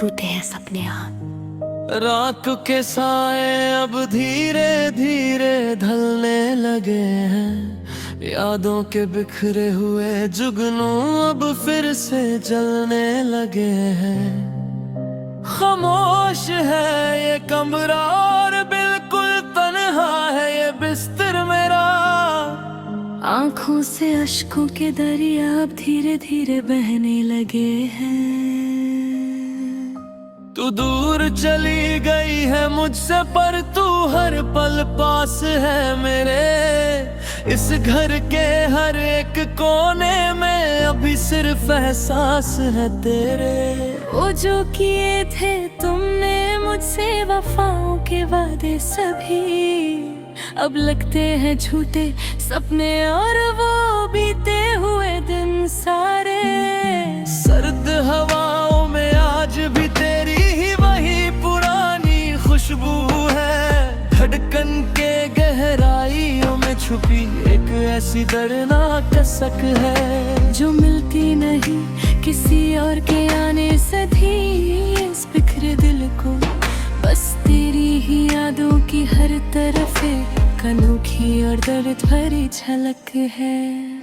टूटे हैं सपने आप। रात के साए अब धीरे धीरे ढलने लगे हैं, यादों के बिखरे हुए जुगनू अब फिर से जलने लगे हैं। खामोश है ये कमरा और बिल्कुल तन्हा है ये बिस्तर मेरा। आंखों से अश्कों के दरिया अब धीरे धीरे बहने लगे हैं। तू दूर चली गई है मुझसे पर तू हर पल पास है मेरे। इस घर के हर एक कोने में अभी सिर्फ एहसास है तेरे। वो जो किए थे तुमने मुझसे वफाओं के वादे सभी अब लगते हैं झूठे सपने और वो बीते हुए दिन सारे। सर्द हवाओं में आज भी तेरी ही वही पुरानी खुशबू है। धड़कन के गहराइयों में छुपी एक ऐसी दर्दनाक कसक है जो मिलती नहीं किसी और के आने से थी। इस बिखरे दिल को बस तेरी ही यादों की हर तरफ एक अनोखी और दर्द भरी झलक है।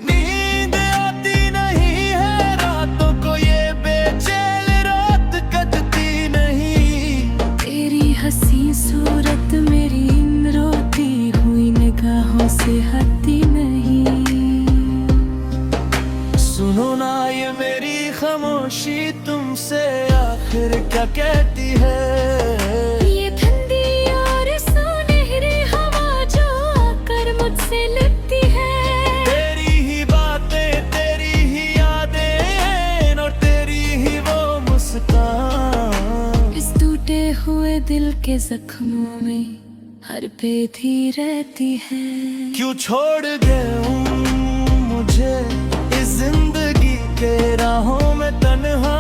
नींद आती नहीं है रातों को ये बेचैन रात कटती नहीं। तेरी हंसी सूरत मेरी इन रोती हुई निगाहों से हटती नहीं। सुनो ना ये मेरी खामोशी तुमसे आखिर क्या कहती है। ये ठंडी और सुनहरी हवा जो आकर मुझसे लगती है। तेरी ही बातें तेरी ही यादें और तेरी ही वो मुस्कान। इस टूटे हुए दिल के जख्मों में हर बेधी रहती है। क्यों छोड़ गए मुझे इस जिंदगी के राहों में तन्हा।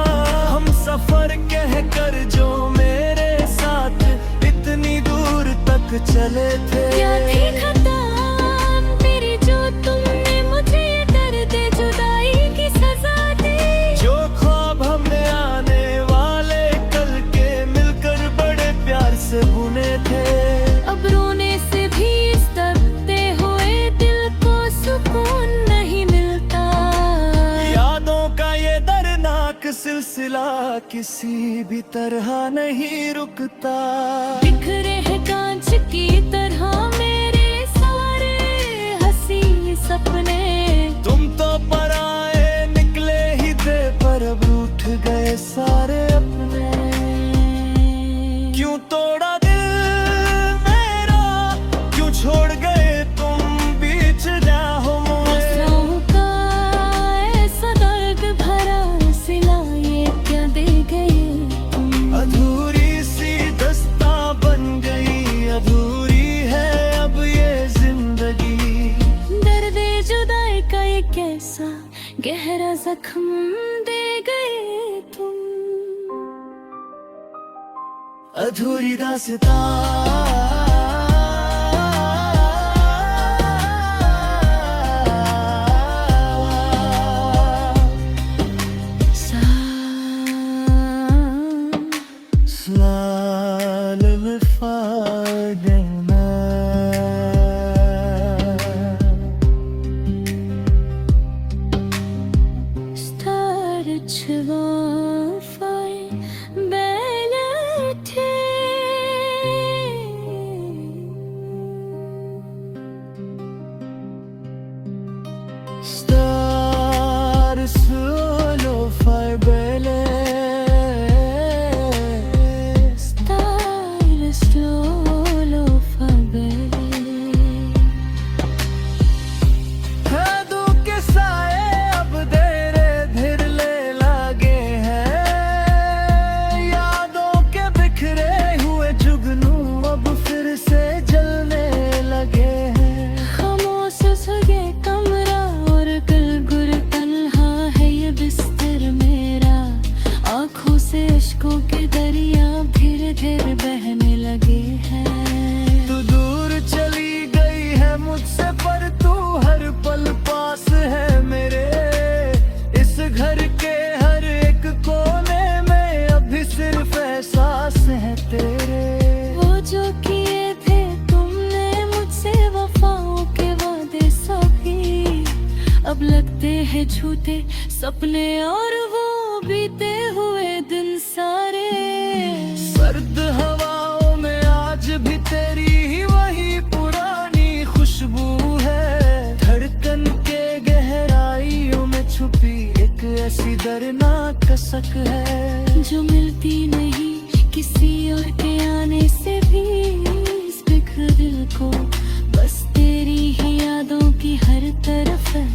हम सफर कह कर जो मेरे साथ इतनी दूर तक चले थे। क्या थी खता मेरी जो तुमने मुझे दर्द जुदाई की सजा दी। जो ख्वाब हमने आने वाले कल के मिलकर बड़े प्यार से बुने थे। अब रोने से भी इस दबते हुए दिल को सुकून नहीं मिलता। यादों का ये दर्दनाक सिलसिला किसी भी तरह नहीं रुकता। बिखरे हैं कांच की तरह मेरे सारे हंसी सपने। तुम तो पराए निकले ही थे पर अब रूठ गए सारे अपने। क्यों तोड़ा दिल मेरा क्यों छोड़ गए तुम बीच राहों में। आँसुओं का ऐसा दर्द भरा सिला ये क्या दे गए तुम। अधूरी सी दस्ता बन गई अधूरी है अब ये जिंदगी। दर्द जुदाई का ये कैसा गहरा जख्म दे गए तुम। अधूरी दास्तां सिर्फ थे छूटे सपने और वो बीते हुए दिन सारे। सर्द हवाओं में आज भी तेरी ही वही पुरानी खुशबू है। धड़कन के गहराइयों में छुपी एक ऐसी दर्दनाक कसक है जो मिलती नहीं किसी और के आने से भी। इस बिखरे दिल को बस तेरी ही यादों की हर तरफ है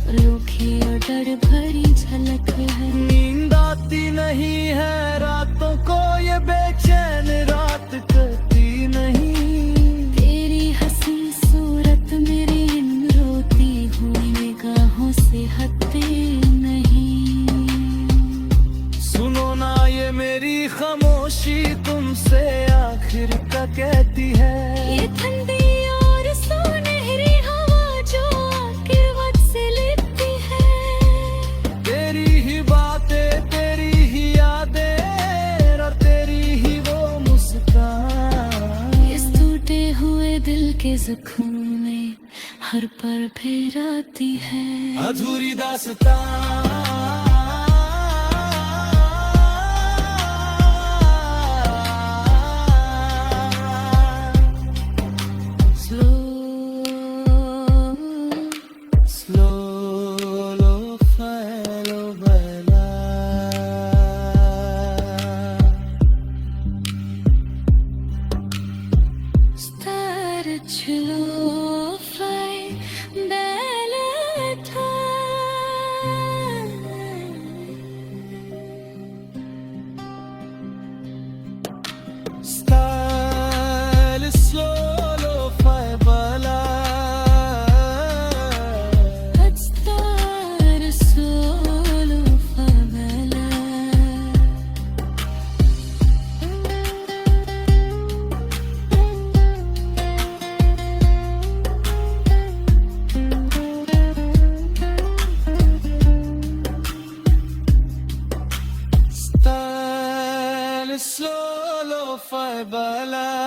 अनोखी और डर भरी झलक है। नींद आती नहीं है रातों को ये बेचैन रात करती नहीं। तेरी हंसी सूरत मेरी इन रोती हुई निगाहों से हटती नहीं। सुनो ना ये मेरी खामोशी तुमसे आखिर का कहती है। ये ठंडी और सुनहरी हवा जो आके वक्त से लिपटी है। तेरी ही बातें तेरी ही यादें और तेरी ही वो मुस्कान इस टूटे हुए दिल के जख्म में हर पल फिर आती है। अधूरी दास्तां solo fai ballare